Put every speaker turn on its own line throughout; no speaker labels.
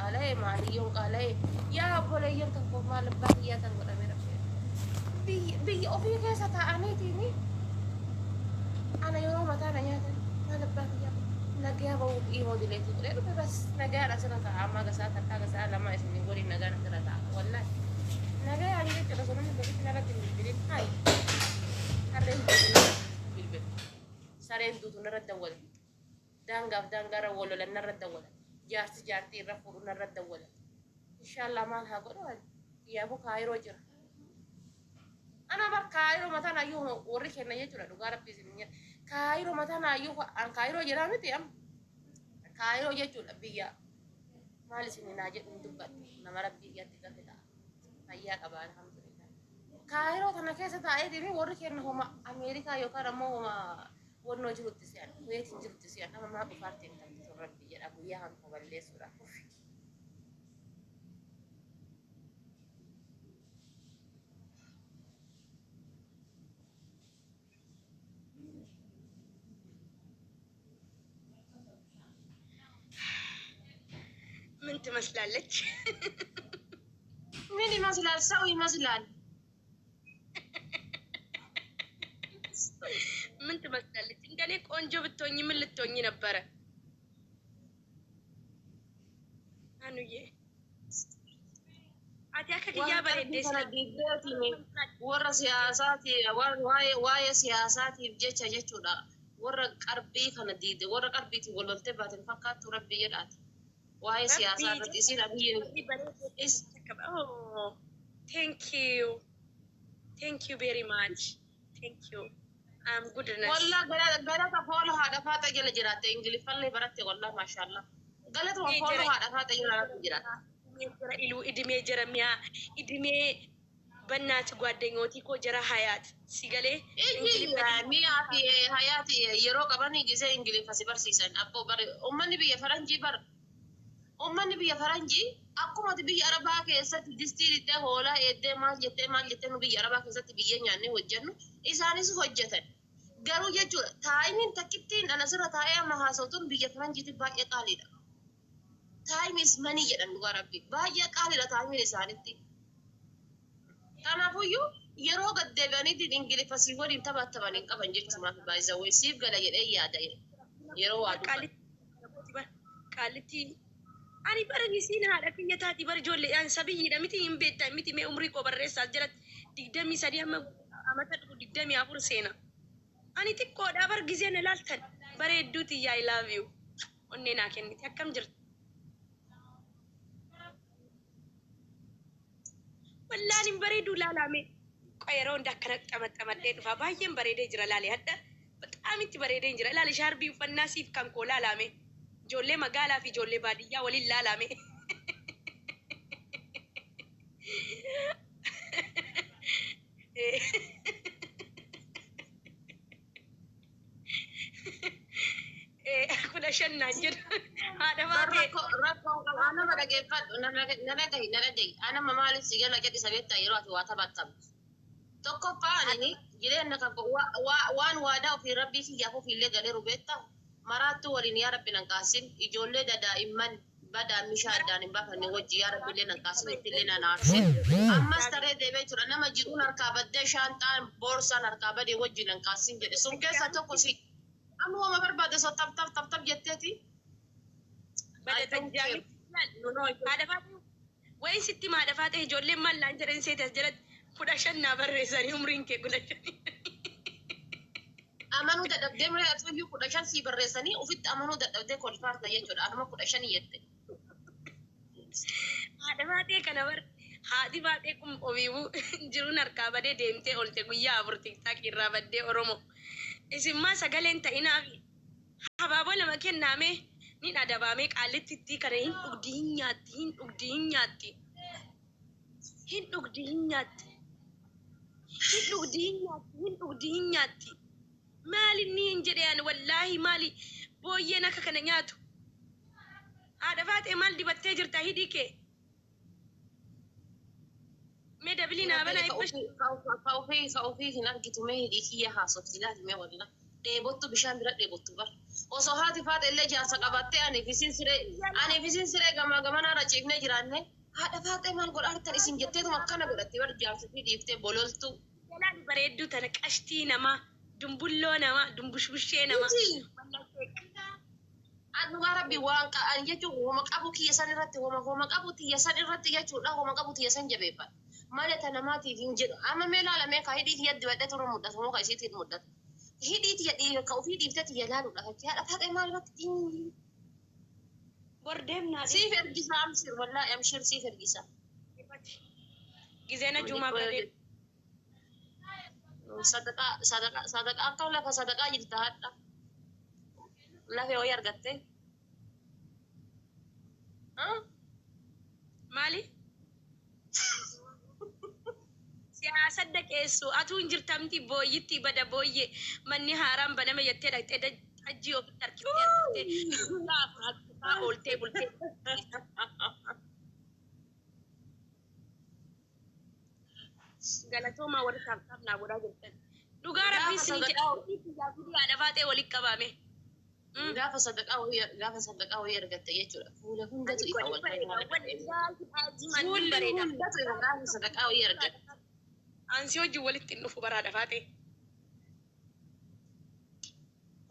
قالي ماليون قالي يا بولي ينكم مال بقية تنقل أمير بي أوفي كيسة تاني تيني أنا يوم أتانا يا مال بقية نجيا بو إيمو دلتي قولي بس نجيا رأسنا تعامل قصات قصات لما اسمي قولي نجيا نقدر تعامل والله نجيا عندي كذا زمان بقيت نرى تنبيلين هاي هرين بالبيت سارين دوتو نرى الدول دانغا ولا نرى الدول جارتي رفور نرى الدول إن شاء الله ما لها قولوا يا أبو كايرو جرا أنا بر كايرو مثلا أيوه وريك إنه يجرا دوغارا بيزنية كايرو مثلا أيوه أن كايرو جرا متى أم كايرو يجرا بيا ما لسني ناجي ندبت نمر بيا تيجا كذا فيا كبار الحمد لله كايرو ثنا كيسة تاعي ديني وريك إنه هما أمريكا يوكا رمو هما ورنو جلو تسيان ويت جلو تسيان أما ما بفارتين تام ربي يا أبو يا هم قبل سورة
من تمثلالك
مين مثلا سوي مثلا
من تمثلالك عندك أنجو بتوني من التوني نبرة أنو يه أتاك يا بلد
ورا سياساتي واي سياساتي بجتة جتولا ورا قربي كان ديد ورا قربي تقول تبعت الفقات ربي يدات واي سياسات يصير أبي
Oh, thank you very much. Thank you. I'm good enough.
والله قالت أقول هذا فات جل جرات إنجلي فلي برت والله ما شاء الله قالت أقول هذا فات جل جرات
إلو إدمي جرميا إدمي بنات قادنيوتي كو جرا حياة سيغالي
مياتي حياتي يروق أباني جزء إنجلي فسيبر سيسن أبو بر أمني بيا فرنجي بر أمني بيا فرنجي أكو ما تبي أربعة كيسة دستيري ده هولا إدة ما جت نبي أربعة كيسة تبي يعني وجنو إساني سوجتن قالوا يجوا تايمين تكتين أنا سر تايم ما حصلتون بيا فرنجي تبقى يقالي time is money jedhan dhugaa rabbi baay'ee qaaliidha taa'imni isaanitti kanaafuyyuu yeroo gaddeebi'aniitiin ingiliffasii waliin taphattamanii qaban jechuumaaf baay'isawee siif gala jedhee yaada yeroo waa
qaalitti ani bara gisiin haadha kiyya taati bara ijoolleedhaan sabiyyiidha miti hin beektaa miti mee umrii koo barreessaa jira 23 amma amata dhufu 24 seena ani xiqqoodhaa bara giseen ilaaltan bareedduuti yaa I love you onnee naa kenniti akkam jirti والله بريدو لا لا مي قيرون دكنا تمدين فباين بريدين جرا لا لي هدا بتامي تي بريدين جرا لا لي شاربي فناسي كان كولا لا مي جولي مقالا في جولي بادية ولي لا لا مي كنا شنا جد هذا ما
ركو أنا ما رجع فات نرجع أنا ما مالي سجل لك سبيت تيرات واتبتم تكو فاني جري أنك وان وادا في ربي في يافو في اللي قال ربيتا مراتو ولين يا ربي نقاسين يجولي دائما بدا مشاهدان بقى نوجي يا ربي لنا قاسين تلنا نارسين أما استري دبيت أنا ما جيرون أركابد شانتان بورصة أركابد يوجي نقاسين جد سون كيسة تكوسي أما هو ما برباد سو تب جتتي
بدأ تنجامي هذا فاتي وين ستي ما هذا فاتي جولي ما لانجرين سيتس جلد كوداشن نابرزاني عمرين كي كوداشن
أمانو دبدي مرة أتوي كوداشن سي برزاني وفيت أمانو دبدي كل فرد يجود أنا ما كوداشن يدي
هذا فاتي كنور هذه فاتي كم أبيو جرون أركابة ديمتي أولتي كويا أبرتي تاكي رابدي أرومو اسم ما سجلين تينامي حبابو لما كان نامي نين أدبامي قالت تدي كرهين أقدين ياتي مالي نين جريان والله مالي بوينا كنا نياتو هذا فات مال دي بتجر تهيدي كي مدبلينا بنا يبش
خوفي هناك جتومي دي هي حاسب سلاح ما والله ديبوتو بشان برا ديبوتو بر وصهاتي فات اللي جالسة قبضتي أنا في سنسرة جما أنا رجعنا جيرانه هذا فات ما نقول أرتل اسم جتته مكانه قلتي ورجع في ديفته بولولتو
Jalaan bareedduu tana qashtii namaa, dumbulloo namaa, dumbushbushee namaa.
Anu Rabbi waan an jechuun homa qabu kiyya san irratti homa qabu tiyya san irratti jechuudha homa qabu tiyya san jabeeffadha. Malata namaatiif hin jedhu amma mee laalamee ka hidhii tiyya dibadhee turu mudhatu moo ka isiitiin mudhatu. Hidhii tiyya ka ofii dhiiftee tiyya laaluudha fakkii haadha faaqee maal irratti
Bordeemnaa
siif ergisa amshir wallaahi amshir siif ergisa.
Gizeena Jumaa bareedu.
Sadaqaa akka lafa sadaqaa jirta hadha. Lafee wayii argattee.
Maali? Siyaasa dhaqeessu atuu hin jirtamti booyyitti bada booyyee manni haaraan baname jettee dhaqxee hajjii ofitti harkiftee laafa ooltee bultee. Galatoomaa warri taa'aaf naa godhaa jirtan. Dhugaa rabbii isin jedhu haadha faatee walitti qabame.
Gaafa sadaqaa wayii argatte jechuudha. Fuula hundatu ifa hundatu ifa gaafa sadaqaa wayii argatte.
Ansi hojii walitti hin dhufu baraadha faatee.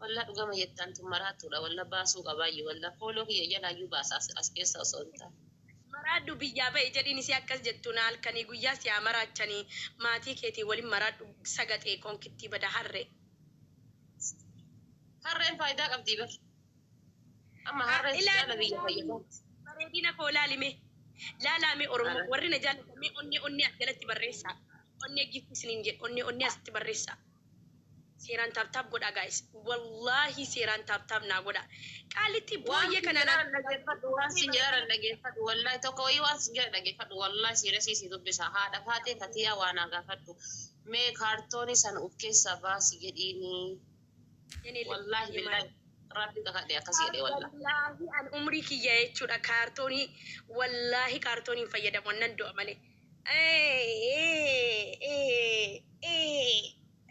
Walla dhugama jettaan tun maraattuudha. Walla baasuu qabaayyee walla fooloo kiyya jalaayyuu baasaa as keessa osoo hin taane.
Maraadhu biyyaa ba'e jedhiin isii akkas jettu na halkanii guyyaa siyaa maraachanii maatii keetii waliin maraadhu sagatee konkittii bada harree.
Harreen faayidaa qabdii bar. Amma harreen jaala biyya fayyadamu.
Bareedina koo laalime. Laalame Oromoo warri na jaalatame onni as jalatti barreessaa. Onni eeggitti isiniin jedhu onni asitti barreessaa. Seeraan taaptaap godha guys. Wallaahi seeraan taaptaap naa godha. Qaalitti booyyee kana
dhageeffadhu waan sin jedhan dhageeffadhu wallaahi tokko wayii waan sin jedhan dhageeffadhu wallaahi siiresiisii dubbisa haadha faatee katiyaa waan agaafadhu mee kaartoonii sana of keessaa baasi jedhiini wallaahi billaahi rabbi kakadhe akkas jedhe
wallaahi an umrii kiyya jechuudha kaartoonii wallaahi kaartooniin fayyadamu nan du'a malee.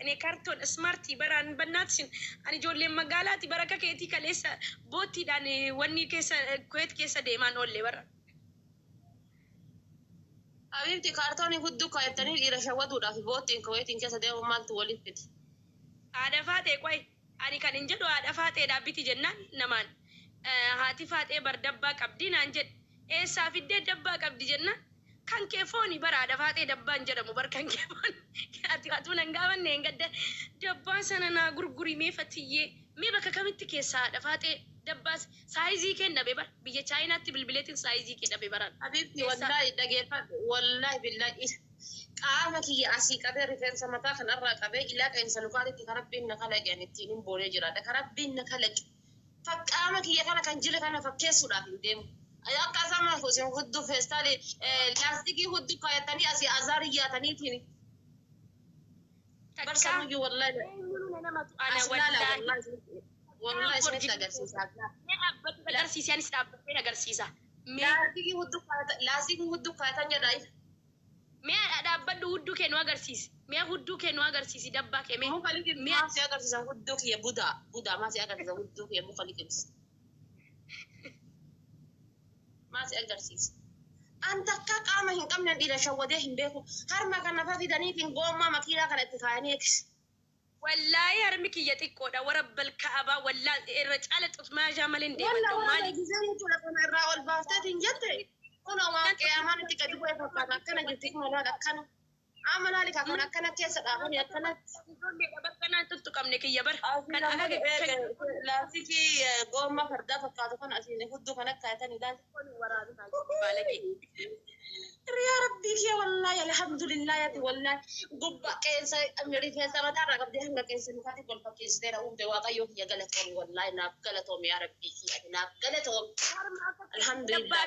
Ani kaartoon smartii baraan bannaatsin ani ijoolleen magaalaati baraka keetii kaleessa boottiidhaan wanni keessa kuweet keessa deemaan oolle bara.
Habiibti kaartoonii hudduu kaayattanii dhiira shawwaduudhaaf boottiin kuweetiin keessa deemu maaltu waliif fide.
Haadha faatee qoy ani kan hin jedhu haadha faatee dhaabbiti jennaan namaan haati faatee bar dabbaa qabdi naan jedhe eessaa fiddee dabbaa qabdi jennaan. Kan kee fooni bara haadha faatee dabbaan jedhamu bar kan kee fooni ati atuu nan gaafanne hin gadda dabbaa sana naa gurgurimee fatiyyee mee bakka kamitti keessaa haadha faatee dabbaa saayizii kennabe bar biyya chaayinaatti bilbileetiin saayizii kennabe baran.
Habiibti wallaahi dhageeffadhu wallaahi billaahi qaama kiyya asii qabee rifeensa mataa kanarraa qabee ilaa qeensa lukaatitti karabbiin na kalaqeen ittiin hin boonee jiraadha karabbiin na kalaqe qaama kiyya kana kan jila kana fakkeessuudhaaf hin deemu. Akka sama kusin hudduu feestaali laastikii hudduu kaayatanii asii azaarii yaataniitiin. Barsanuyyuu wallaahi. Wallaahi isinitti agarsiisa.
Agarsiisaanis dhaabbattee agarsiisa.
Laastikii hudduu kaayatan jedhaa.
Mee dhaabbadhu hudduu kee nu agarsiisi. Mee hudduu kee nu agarsiisi dabbaa kee mee.
Maasii agarsiisa hudduu kiyya budaa maasii agarsiisa hudduu kiyya muka liqimsa. Maasii agarsiisa. Anta akka qaama hin qabne dhiira shawwadee hin beeku. Harma kana nafa fidaniitiin goommaa makiinaa kana itti kaayanii eegsi.
Wallaahi harmi kiyya xiqqoodha warabbal ka'abaa wallaahi irra caala xutmaajaa malee hin deeman.
Wallaahi gizee jechuudha kana irraa ol baafteetiin jette. Kun waan qiyaamaan itti gadi bu'ee fakkaata akkana jirti kun walaal akkana. Amma laali kan akkana keessa dhaabanii akkanatti.
Ijoollee bakkanaan tuttuqamne kiyya bar. Kan
laastikii goommaa fardaa fakkaatu kan asiin hudduu kan akka kaayatanii ilaalcha. Riyaa rabbii kee wallaahi alhamdulillah yaati wallaahi gubbaa qeensa rifeensa mataarraa qabdee hanga qeensa nufaatti wal fakkeessiteera uumte waaqayyoo kiyya galatoomi wallaahi naaf galatoomi yaa rabbii kiyya naaf galatoomi. Alhamdulillah.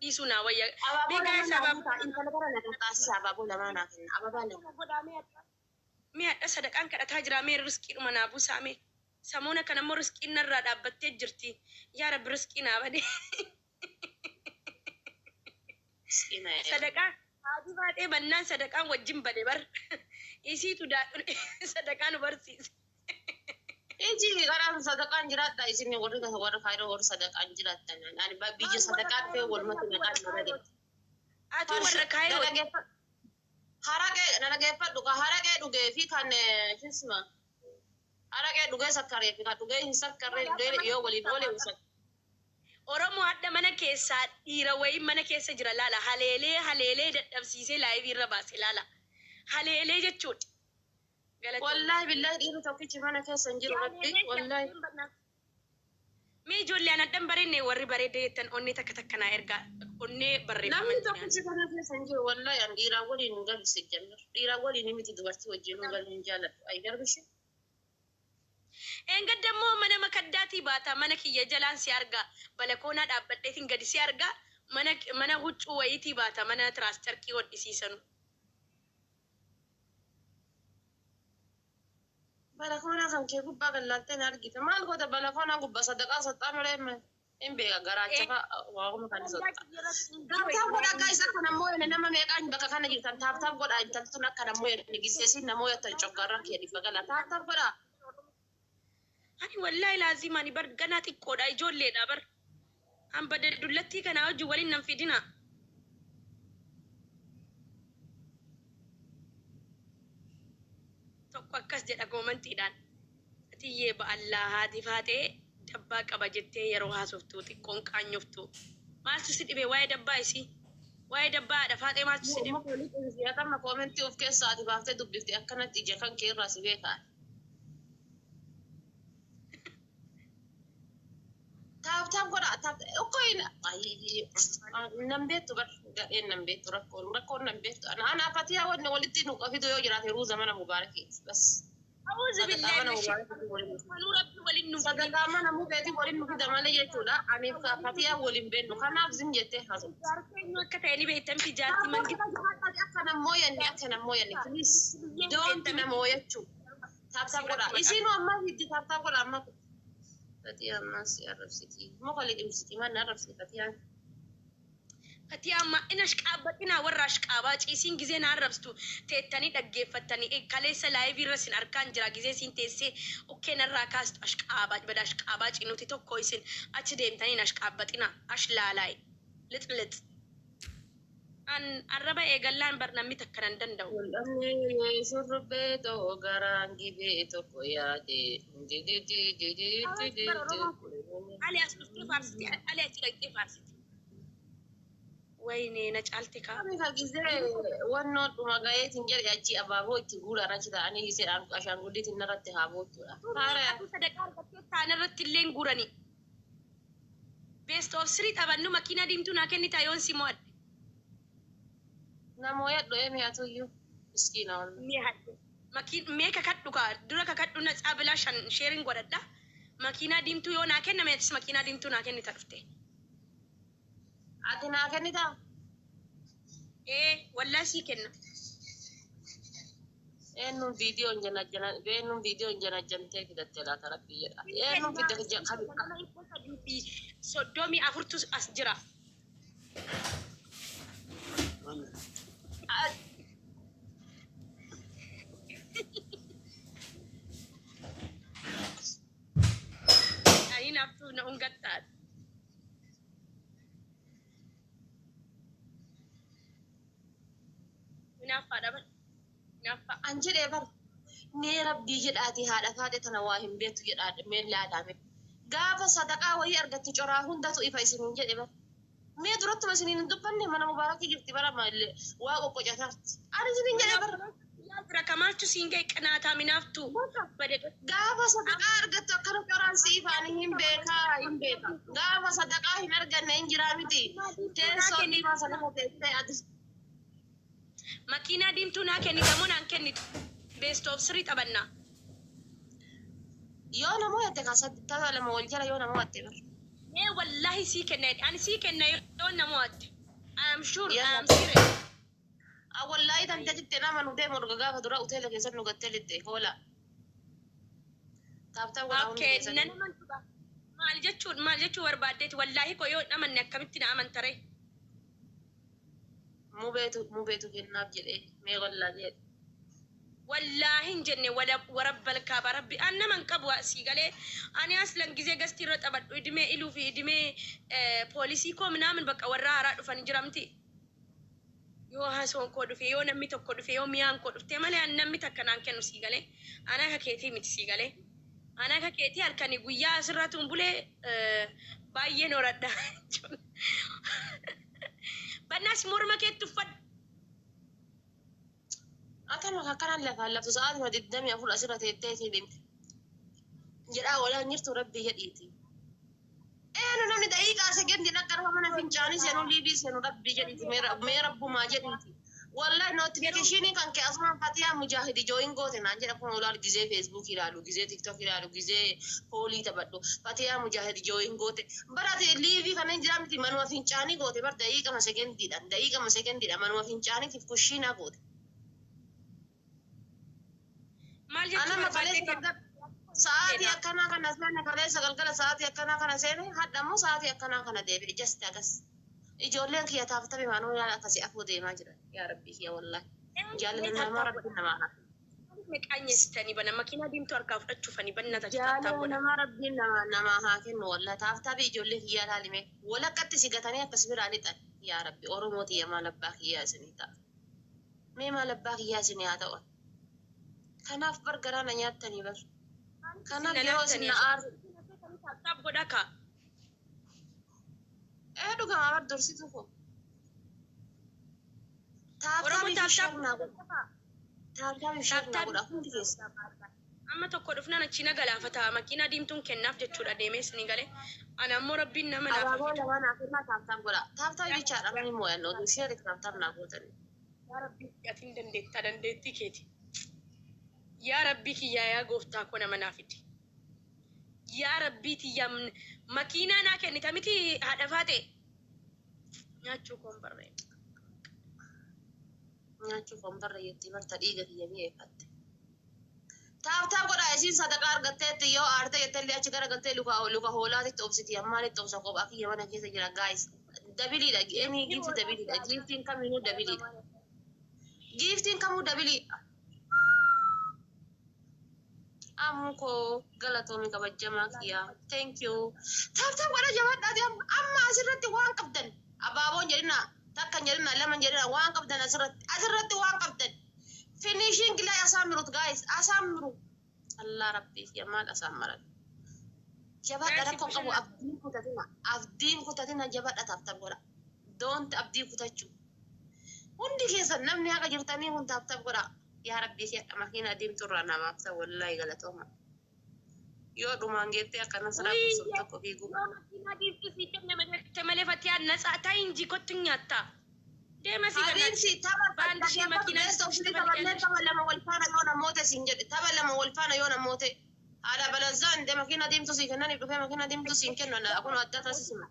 Dhiisuu naa wayya. Intala bara na taasisaa abaaboo lamaa naa kenna ababaa lama. Mee hadha sadaqaan kadhataa jira mee riskiidhuma naa buusaame. Samuuna kana immoo riskiin narraa dhaabbattee jirti. Yaa rabbi riskii naa bade. Sadaqaan haadhi baadhee bannaan sadaqaan wajjin bade bar. Isiitu daadhuun sadaqaa nu barsiise.
Iji karaan sadaqaan jiraata isin warra kaayiroo warra sadaqaan jiraatan ani biyya sadaqaan ta'e walumatti naqaan jiraate.
Ati warra kaayiroo.
Haraqee dhugee fi kan kisma haraqee dhugee sakkaree fi kan dhugee hin sakkaree yoo waliin oole
Oromoo adda mana keessaa dhiira wayii mana keessa jira laala. Haleelee dadhabsiisee laayivii irra baase laala. Haleelee jechuudha.
Wallahi billahi dhiirri tokkichi mana keessa hin jiru rabbi wallahi.
Mee ijoollee aan addan bareenne warri bareedee jettan onnee takka naa ergaa onnee barreeffaman.
Namni tokkichi mana keessa hin jiru wallahi an dhiiraa waliin hin galbise jennaan. Dhiiraa waliin miti dubartii wajjin hin galin jaalladhu. Ay garbishe.
Engadammoo mana makaddaatii baata mana kiyya jalaan si argaa balakoonaa dhaabbadheetiin gadi si argaa mana huccuu wayiitii baata mana tiraastarkii hodhisiisanu.
Balakoonaa kan kee gubbaa gallaaltee na argite maal goota balakoonaa gubbaa sadaqaa sattaa malee hin beeka garaacha fa'a waa'uma kan isa. Taaptaaf godha akka isa kana mooyene nama meeqaan bakka kana jirtan taaptaaf godha intaltuun akka namooyene gisseesiin namooyattan coggaarraa kee dhifa gala taaptaaf godha.
Ani wallahi laazima ani bar ganaa xiqqoodha ijoolleedha bar. Hamba dullattii kanaa wajjin waliin nan fidina. Tokko akkas jedha goomantiidhaan. Atiyyee ba'allaa haati faatee dabbaa qaba jettee yeroo haasoftuu xiqqoon qaanyoftu. Maaltu si dhibe waa'ee dabbaa isii? Waa'ee dabbaa haadha faatee maaltu si dhibe?
Siyaatama koomentii of keessaa ati baaftee dubbifte akkanatti ija kan kee irraa si beekaa. Taaptaaf godha taaptaaf okkoina nan beektu bar gadheen nan beektu rakkoon nan beektu ana apatiyaa wanne walitti nu qafitu yoo jiraate yeroo zamana mubaarakii bas.
Awuuzu billahi waluu rabbi waliin nu
sagantaa mana mukeeti waliin nu fida malee jechuudha ani apatiyaa waliin beennu kanaaf zim jettee haasa'u.
Jaarkeenyu akka ta'e ni beektan fi jaartii mangi.
Akka namooyanne please don't namooyachuu taaptaaf godha isiinu amma hiddi taaptaaf godha amma. Fatiyaan maas arrabsiti. Muka liqimsiti manni arrabsiti Fatiyaan.
Fatiyaan ma ina ashqaabbaxinaa warra ashqaabaa ciisiin gizee na arrabstu teettanii dhaggeeffattanii kaleessa laayivii irra sin arkaan jira gizee siin teessee okkeen irraa kaastu ashqaabaa bada ashqaabaa cinuti tokko isin achi deemtanii ashqaabbaxinaa ashlaalaay lixlix. An arraba eegallaan bar namni takka nan danda'u.
Wal'amni surrubbee ta'oo garaan gibee tokko yaade.
Ali as dhuftee faarsiti ali achi dhaqxee faarsiti. Wayne na caalte kaa.
Kami ka gizee wannoo dhuma gaheetiin jedhe achi abaaboo itti guuran achi ta'anii gisee ashaangulliitiin narratti haa boottuudha.
Atu sadaqaa argattee ta'an irratti illee guurani. Best of three taphannu makiinaa diimtuu naa kennita yoon si mo'adde.
Namooyadhu emi hatuyyuu miskiina wal.
Mee kakadhu kaa dura kakadhu na caabilaa shan sheerin godhadha. Makiinaa diimtuu yoo naa kenname atis makiinaa diimtuu naa kennita dhufte.
Ati naa kennitaa?
Wallaa sii kenna.
Eenyuun viidiyoon janajjantee fidattee laata rabbii jedha. Eenyuun fidate
kan 34 as jira. Ani naftu na ungattaat. Naffa daban. Naffa.
An jedhee bar nee rabbii jedhaati haadha faate tana waa hin beektu jedhaa mee laadhaame. Gaafa sadaqaa wayii argatte coraa hundatu ifa isiniin jedhe bar. Mee duratti isiniin hin dubbanne mana mubaarakii jirti bara malee waa qoqqoocataarti. Ani isiniin jedhee bar.
Bira kamaaltu siin ga'e qanaataa minaaftu.
Gaafa sadaqaa argattu akkana coraan si ifaanii hin beeka. Gaafa sadaqaa hin arganne hin jiraa miti. Teessoo diimaa sadaqaa teessee ati.
Makiinaa diimtuu naa kennitamoo naan kennitu. Best of three taphannaa.
Yoo namoo yatte kaasatti lama wal jala yoo namoo yatte bar.
Wallahi sii kenna ani sii kenna yoo namoo yatte. I am sure. I am serious.
Wallahi tan tajitte nama nu deemu dhuga gaafa dura hoteela keessatti nu gattee litte hoola. Taaptaa godhaa hundi keessatti.
Nan amantuudha. Maal jechuun barbaaddeeti wallahi koo yoo amanne akkamitti na amantare.
Mubeetu kennaaf jedhee mee wallaa jedhe.
والله إن جنة ورب الكعبة ربي أنا من قبوا سيقالي أنا أصلا جزء قستي رتبت إدمي إلو في إدمي بوليسيكو منامن بقى ورا فنجرمتي يو هاسون كود في يو نمي تكود في يو ميان كود في تمالي أنا نمي تكنان كنو سيقالي أنا ككيتي مت سيقالي أنا ككيتي هالكني قويا سراتون بولي باين وردا بناس مرمى كيت تفد
أكن كان لك ساعات ما قدامي أقول أسرة تيتي بنت جرا ولا نيرت ربي يديتي أنا نمني دقيقة سجن دي نكر ومن فنجاني سنو ليبي سنو ربي جديتي ميرب ما جديتي والله نوتيفيكيشني كان كأسماء فاتيها مجاهدي جوين قوتي نانجي أكون أولاد جزء فيسبوك يلالو جزء تيك توك يلالو جزء بولي تبدو فاتيها مجاهدي جوين قوتي برات ليبي كان نجرامتي منو فنجاني قوتي بر دقيقة ما سجن دي دقيقة ما سجن دي منو فنجاني تفكشينا قوتي أنا ما قلت ساعتي أكنا كنا سنة قلت قال ساعتي أكنا كنا سنة هذا مو ساعتي أكنا كنا دبي جست أجس إجولين كي يتعرف ما نو يلا كسي أكو دي ما جرى يا ربي يا والله جالنا ما ربنا معنا
أنيستني بنا ماكينة ديم تركب أشوفني بنا
جالنا ما ربنا ما هاكن والله تعرف إجولين كي يلا لمي ولا كت سيجتني كسبر على تاني يا ربي أورموتي يا ما لباك يا سنيتا ما لباك يا سنيتا kanaaf bargaraana nyaattanii bar kanaaf yeroo isin na'aar
godhaka
dhugamaa bar dursitu ko taataabii sharnaa godha hundi keessa
amma tokko dhufnaan achi na galaafata makiinaa diimtuun kennaaf jechuudha deemees ni galee ana ammoo rabbiin nama naaf
abaaboo lamaa naaf irraa taaftaaf godha taaftaa bichaadha mani moo'annoo dursheeri taaftaaf naa gootanii
yaa rabbii atiin dandeettii keeti يا ربي يا غوفتا كنا منافدي يا ربي يا ماكينة ناك انت متي هدفاتي ناتشو كومبري
يتي مرتا ديغا هي مي فات تاو قدا اسين صدقار غتت يو ارته يتلي اچ كرا غتت لوكا هولاتي توبسيتي امالي توبسا كوب اكي يمنا كيس جرا جايز دبلي دا اني جيفت دبلي دا جيفتين كامينو دبلي جيفتين كامو دبلي amuko galatomi kabajjamaa kiyyaa thank you taaftaa godha jabaadhaati amma asirratti waan qabdan abaaboon jedhina takka jedhina lama jedhina waan qabdan asirratti waan qabdan finishing la asamirut guys asamiru allah rabbi ya maal asamaran jabaadha rakkoo qabu abdiin kutatina jabaadha taaftaa godha don't abdii kutachuu hundi keessan namni haqa jirtanii kun taaftaa godha يا ربي يا ماكينة ديم ترانا ما بس والله قالتهم يودو مانجيتي أكنا سراب سوتك وبيجو
ماكينة ديم تسي تملي فتيا الناس أتاين جي كتني أتا ده ما في
هذين سي تبى
باندشي ماكينة
تبى لما والفانا يونا موتة سينجد تبى لما والفانا يونا موتة على بلزان ده ماكينة ديم تسي كنا نبغى ماكينة ديم تسي كنا أنا أكون أدتها سيسمع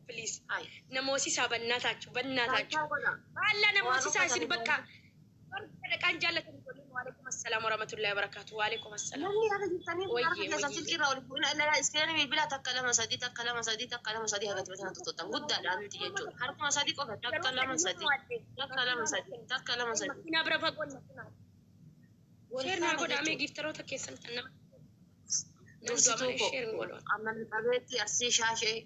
please namooti isaa bannaataachu baalla namooti isaa isin bakka dhaqaan jaallatan waliin waalaikum assalaam warahmatullahi wabarakatuh waalaikum assalaam
namni haga jirtanii keessa silkiirraa ol fuudhina ilaalaa iskeenii bilbilaa takka lama sadii haga tibetan tuttuutan guddaadhaan miti jechuudha harkuma sadii qofa takka lama sadii
na bira fagoonna sheer naa godhamee giftaroota keessan kan nama
dursituu ko amma qabeetti arsii shaashee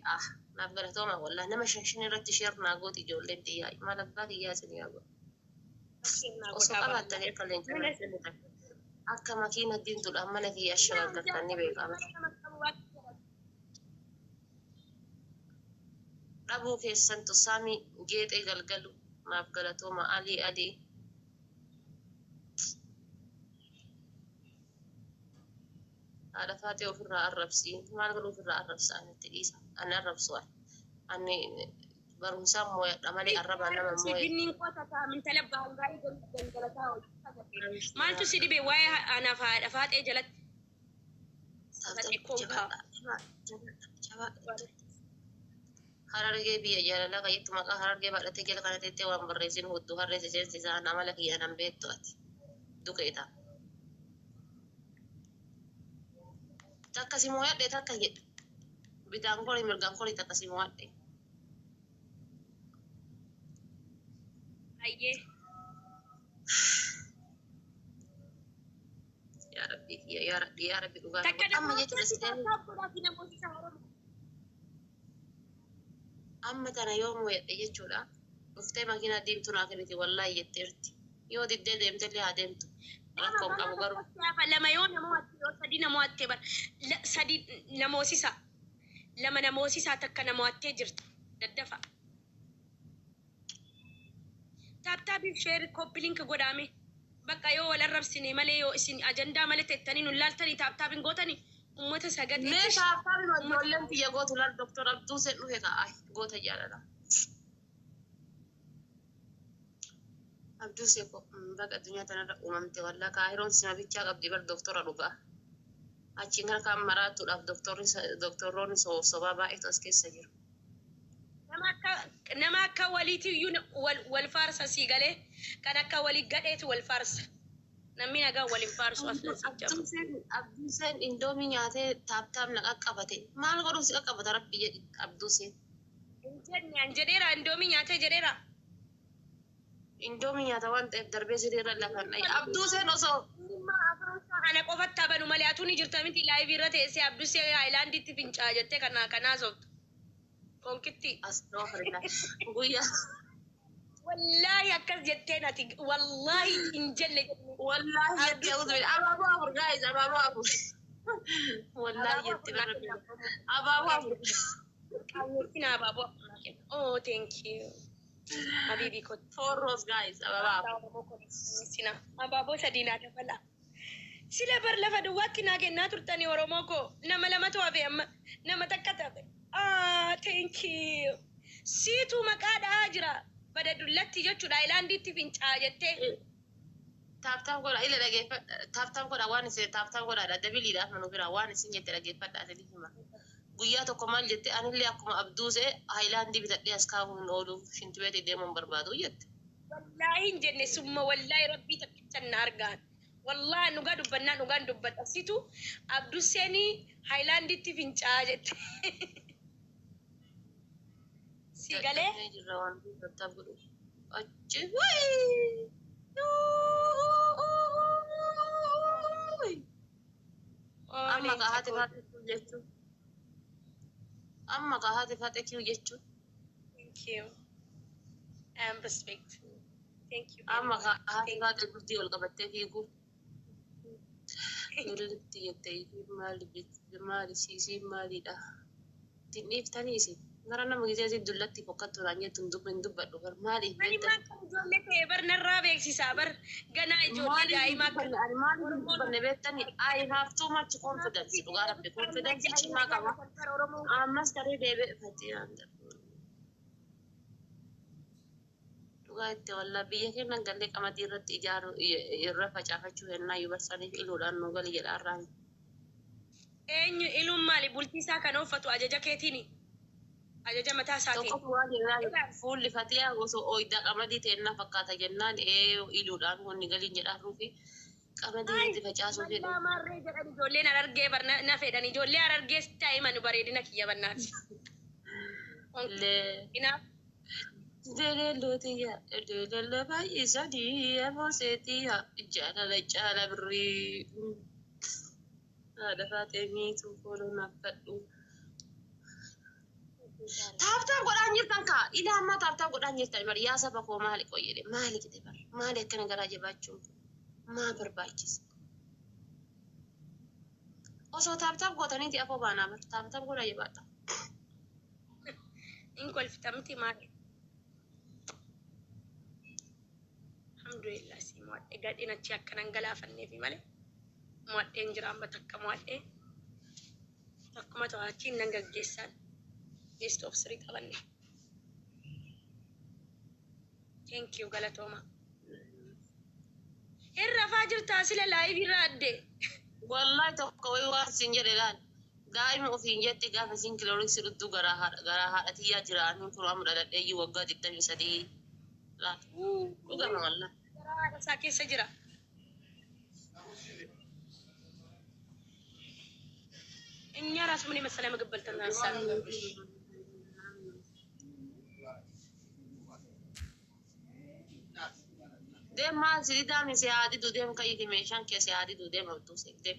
naaf galatooma wallah nama shan irratti sheer naa gooti ijoolleen xiyyaa maal abbaa kiyyaa isin yaa godha osoo qabaattanii akka leenca akka makiina diimtuudhaan mana kiyyaa shagaggartan ni beekama dhabuu keessantu saamii geexee galgalu naaf galatooma alii adii هذا فاتي وفي الرأسي ما نقول في الرأس أنا تقيس أنا الرأس أني برمسام مويا أمالي الربع أنا مويا
سيدني قطعة من تلبى هنغاي جلتها ما أنتو سيدي بوايا أنا فات جلت
harargee biyya jaalala qayyattu maqaa harargee baadhattee jala kana teettee waan barreessin hudduu harreesse seensi isaa nama lakii anan beektu ati dukeeta takka si mo'adhe takka jedhu bitaan koli mirgaan koli takka si mo'adhe.
ไอ้ เย่
يا ربي يا ربي يا ربي دوغا
تكنا
أما
ما
جت رسيداني
تقول في نموذج هرم
أما تنا يوم ويجولا وفتي ماكينة ديمتو ناكنتي والله يترتي يو دي ديمت اللي هادمتو ركوم أبو غرو
لما يوم نموت سدي نموت بر لا سدي نموسيسا لما نموسيسا تكنا نموت تجرت الدفع تاب شير كوبي لينك قدامي بقى يو ولا رب سني مالي يو اسن أجندة مالي تتاني نلالتني تاب قوتني أمتا ساقات
مي
إيش
تابتابي ما جولن في يغوتو لا دكتور عبدو سنو هيك آي غوتا جالالا عبدو سيكو بقى الدنيا تنا أممتي والله كاهرون سما بيتشا قبدي بر دكتور ألوغا أتشينغا كام مراتو لاف دكتوروني صبابا إتو أسكي سجير
nama akka waliiti iyyuu wal faarsa sii galee kan akka walii gadheetu wal faarsa namni nagaa waliin faarsu as lasii jabu.
Abduu Seen indoomii nyaatee taaptaap na qaqqabate maal godhu si qaqqabata rabbi jedhi Abduu Seen.
Injennaan jedheera indoomii nyaatee jedheera.
Indoomii nyaata waan ta'eef darbee siriirra lafan dhayi Abduu Seen osoo.
Ana qofatti habanu malee atuun jirta miti laayivii irra teessee Abduu Seen haayilaandiitti fincaa jettee kanaa sooftu. Konkitti.
Astagfirullah. Guyyaa.
Wallahi akkas jettee nati wallahi hin jelle.
Wallahi jettee abaaboo afur guys abaaboo afur. Wallahi jettee rabbi. Abaaboo afur.
Kina abaaboo afur. Oh thank you. Habibi kot.
4 rose guys abaaboo afur.
Sina abaaboo sadii naa dabala. Sila bar lafa duwwaatti naa kennaa turtanii Oromoo koo nama lamatu hafe amma nama takka tafe. Ah, thank you. Siitu maqaadhaa jira. Bada dullatti jechuudha. Haayilaandiitti fincaa jettee.
Taaptaan godha ila dhageeffadha. Taaptaan godha waan isin taaptaan godhaadha. Dabiliidhaaf nu bira waan isin jette dhageeffadha asii hima. Guyyaa tokko maal jette anillee akkuma abduusee haayilaandii bitadhee as kaa'uun hin oolu shintibeetii deemuun barbaadu jette.
Wallaahi hin jenne summa wallaahi rabbii taphichan na argaan. Wallaahi nugaa dubbannaa nugaan dubbata. Situ abduuseenii haayilaandiitti fincaa jette. Sigalee.
Achi amma kaahati faate jechuun amma kaahati faate kiu jechuun.
Thank you. And respect. Thank you.
Amma kaahati faate guddi ol qabattee fiigu. Irratti jettee maali siisii maalidha? Tinniiftaniisi. Nara nama gisee dullatti fokkattuudhaan jettuun hin dubbadhu bar maaliif
beektaa? Ani maal ijoollee ta'e bar narraa beeksisaa bar ganaa ijoollee daa'imaa kan
maaliif dubbanne beektani I have too much confidence dhugaa rabbi confidence cimaa qaba ammas taree deebi'effatti dhugaa itti wallaa biyya keenya gallee qamadii irratti ijaaru irra facaafachuu hennaa yubarsaniif iluudhaan nu gali jedhaarraan.
Eenyu iluun maali bultiisaa kan uffatu ajaja keetiini? Ajaja mataa isaatiin.
Tokkotu waan jedhaa fuulli fatee osoo ooyidhaa qamadii ta'ennaa fakkaata jennaan iluudhaan wanni galiin jedhaarruu fi qamadii itti facaasuu jedhu.
Maarree jedhan ijoolleen arargee na fedhan ijoollee arargees daa'iman bareedina kiyya bannaati.
Delelootiya delella baay'ee sadii amoosetiya jaalala caala birrii haadha faatee miituu fooloon affadhu. Taaptaan godhaan jirtan kaa ilaa ammaa taaptaan godhaan jirtan bari yaa saba koo maali qoyyede maali gite bar maali akkana garaa jabaachuun maa barbaachisa osoo taaptaan gootaniiti afoo baanaa bar taaptaan godhaa jabaadha.
In kolfitamti maali? Alhamdulillah si mo'adhee gadhiin achi akkanan galaafanneefi malee mo'adheen jira amma takka mo'adhee takkuma to'achiin nan gaggeessaan. Best of Sri qabanne. Thank you galatooma. Irra faajirtaa sila laayivii irra adde.
Wallahi tokko wayi waan isin jedhe laal daa'ima ofiin jetti gaafa isin kilooriksii dhudhu garaa haadhatiyyaa jiraanii kun amma dhaladheeyyii waggaa 23 laal dhugama wallahi.
Garaa haadha isaa keessa jira. እኛ ራሱ ምን የመሰለ ምግብ በልተን አንሳን
Dem maal si dami si adi du dem kai dimension ke si adi du dem auto se dem.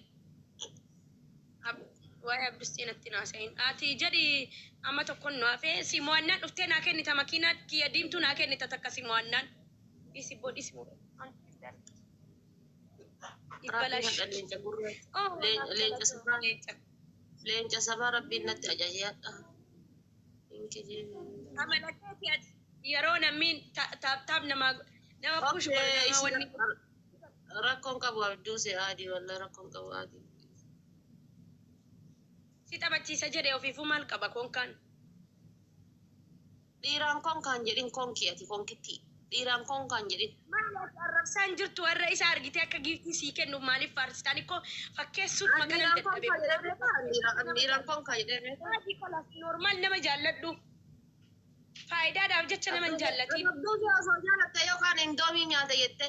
waa'ee abdustiin natti naasayin ati jedhi amma tokkon nu hafe si mo'annaan dhuftee naa kennita makiinaa kiyya diimtuu naa kennita takka si mo'annaan isi bodhi si
Rabbiin hadha leenca gurraatti. Leenca sabaa. Leenca sabaa rabbiin natti ajajeedha.
amalateeti ati yeroo namni taaptaap nama push godhu nama wanni
Rakkoon qabu abduu si adi walla rakkoon qabu adi.
si taphachiisa jedhee ofiifuu maal qaba konkaan
Dhiiraan konkaan jedhin konkii ati konkitti. Dhiiraan konkaan jedhin.
maal arrabsaan jirtu warra isa argite akka giiftii sii kennu maaliif faarsistaan ikkoo fakkeessuut magana
Dhiiraan konkaan jedhee.
normaal nama jaalladhu faayidaadhaaf jecha nama hin jaallatiin
Abduu osoo jaalatte yookaan indoomii nyaata jette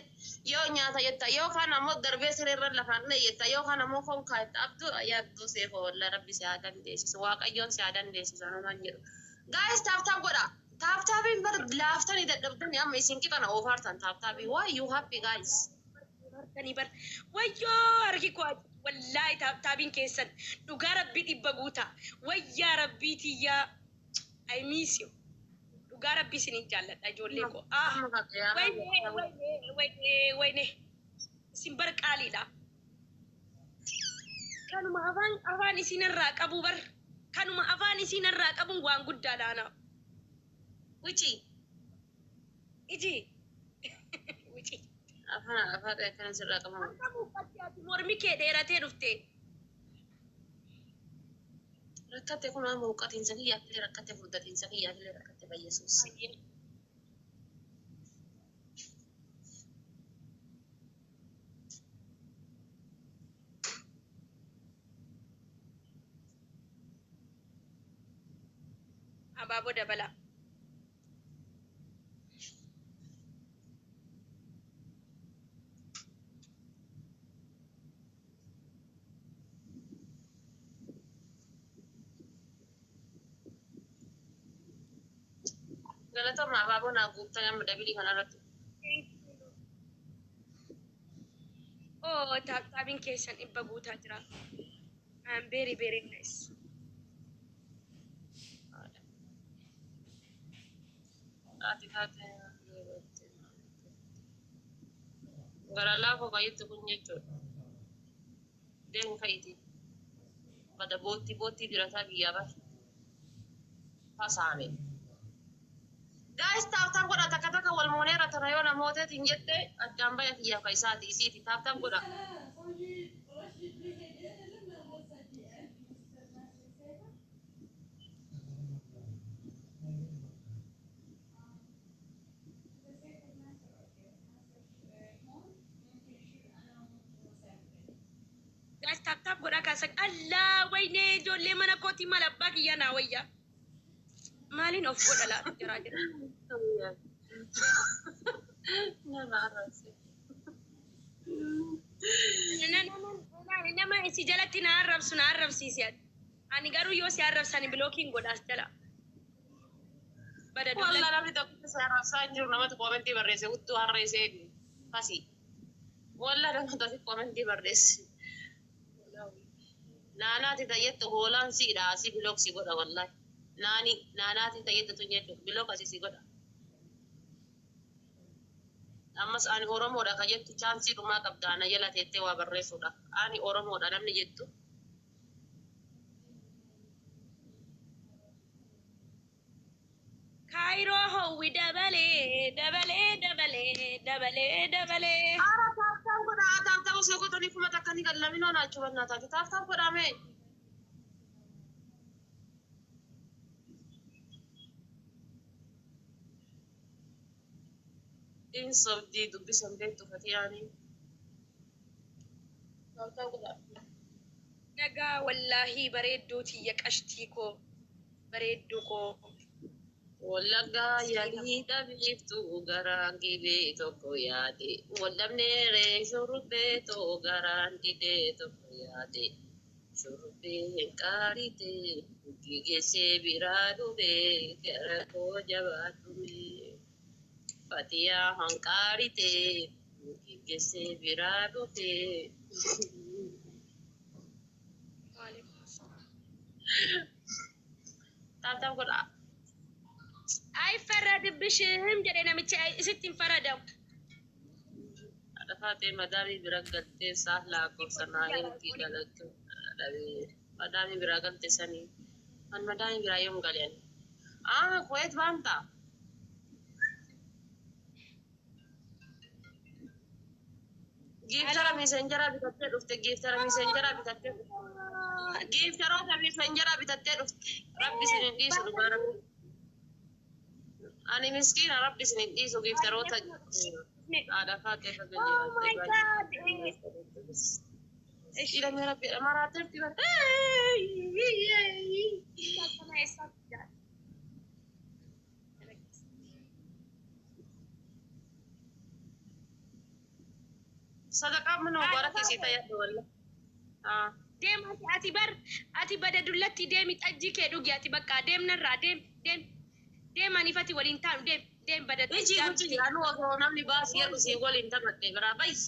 yoo nyaata jetta yookaan ammoo darbee sirriirra lafaan jetta yookaan ammoo konkaa jetta abduu yaabduu seefoo walla rabbi si haa dandeessisu waaqayyoon si haa dandeessisu anumaan jedhu. Gaayis taaptaap godha. Taaptaapiin bar laaftanii dadhabdanii amma isin qixana oofaartan taaptaapii. Why you happy guys?
bartanii bar wayyoo harki koo wallaahi taaptaabiin keessan dhugaa rabbii dhibba guutaa wayyaa rabbii tiyyaa I miss you dhugaa rabbii isinin jaalladha ijoollee koo wayne isin bar qaaliidha kanuma afaan isinirraa qabu bar kanuma afaan isinirraa qabun waan guddaadhaana
Wichi.
iji wici
Afaan kan sirraa qabamu.
mormi kee dheeratee dhufte
Rakkatte kun amma huqqatiinsa kiyyaatilee rakkatte furdatiinsa kiyyaatilee rakkatte bayyesuus.
abaaboo dabala
Galatooma abaaboo naa guutan amma dabilii kanarratti.
oh taaptaabiin keessan dhibba guutaa jira I'm very nice
Ati taate gara laafoo baay'eetti kun jechuudha. Deemu ka'iti. Bada boottii dirataa biyyaa bara. Fasaame. Guys, taaptaan godha takka wal mooneera tana yoo namooteetiin jette addaan baya kiyyaa ka isaati isiiti taaptaan godha.
guys taaptaap godhaa kaasan allaa wayne ijoollee mana kootii mala abbaa kiyyaa naa wayyaa maaliin of godha laatu jiraa jira nama isi jalatti na arrabsiisi ani garuu yoo si arrabsani bilookiin godhaas jala bada
Walla namni tokko si arrabsaa hin jiru namatti koomentii barreesse uttuu harreessee fasi. Walla namni tokko koomentii barreesse. Naanaati tayyettu hoolaan siidha si bilook si godha wallahi. Naanaati tayyettu tun jechuudha bilook asi si godha. Ammas ani Oromoodha ka jettu chaansii dhumaa qabda ana jala teettee waa barreessuudha. Ani Oromoodha namni jettu.
kaayiroo howwi dabalee
Ara taaptaan godha taaptaan osoo godhanii kuma takka ni qallaminoo naachuu bannaa taate taaptaan godhame. Insobdii dubbisan beektu fatiyaanii. Taaptaan godha.
nagaa wallaahi bareedduu tiyya qashtii koo bareedduu koo
Wallaggaa yaalii dhabiiftuu garaan gibee tokko yaade. Wallabnee ree shurrubbee too garaan didee tokko yaade. Shurrubbee hin qaarite gigeessee biraa dhufee gara koo jabaa dhume. Fatiyaa hanqaarite Gesse virado te. Tata ko na.
Ay farad bishim jade namichi ay sittin faradaw.
Ada kate madami biragatte sahla ko sanahin ki galatu. Madami biragatte sani. An madami birayom galen. Kuwait banta. Giftara messenger bitatte dufte giftara messenger bitatte. Giftara messenger bitatte dufte. Rabbi sinin disu dubara. Ani miskina rabbi sinin disu giftara ta. Ada kate ka gani.
Oh my god.
Ila mera marater tiba. Sadaqah menubara kisi tayat wala.
Dem ati bada dullatti deemi xajji kee dhugi ati bakka deem narraa deem anifati waliin taanu deem bada
Iji guji anu ogo namni baas yeroo si waliin taphatte biraa bayis.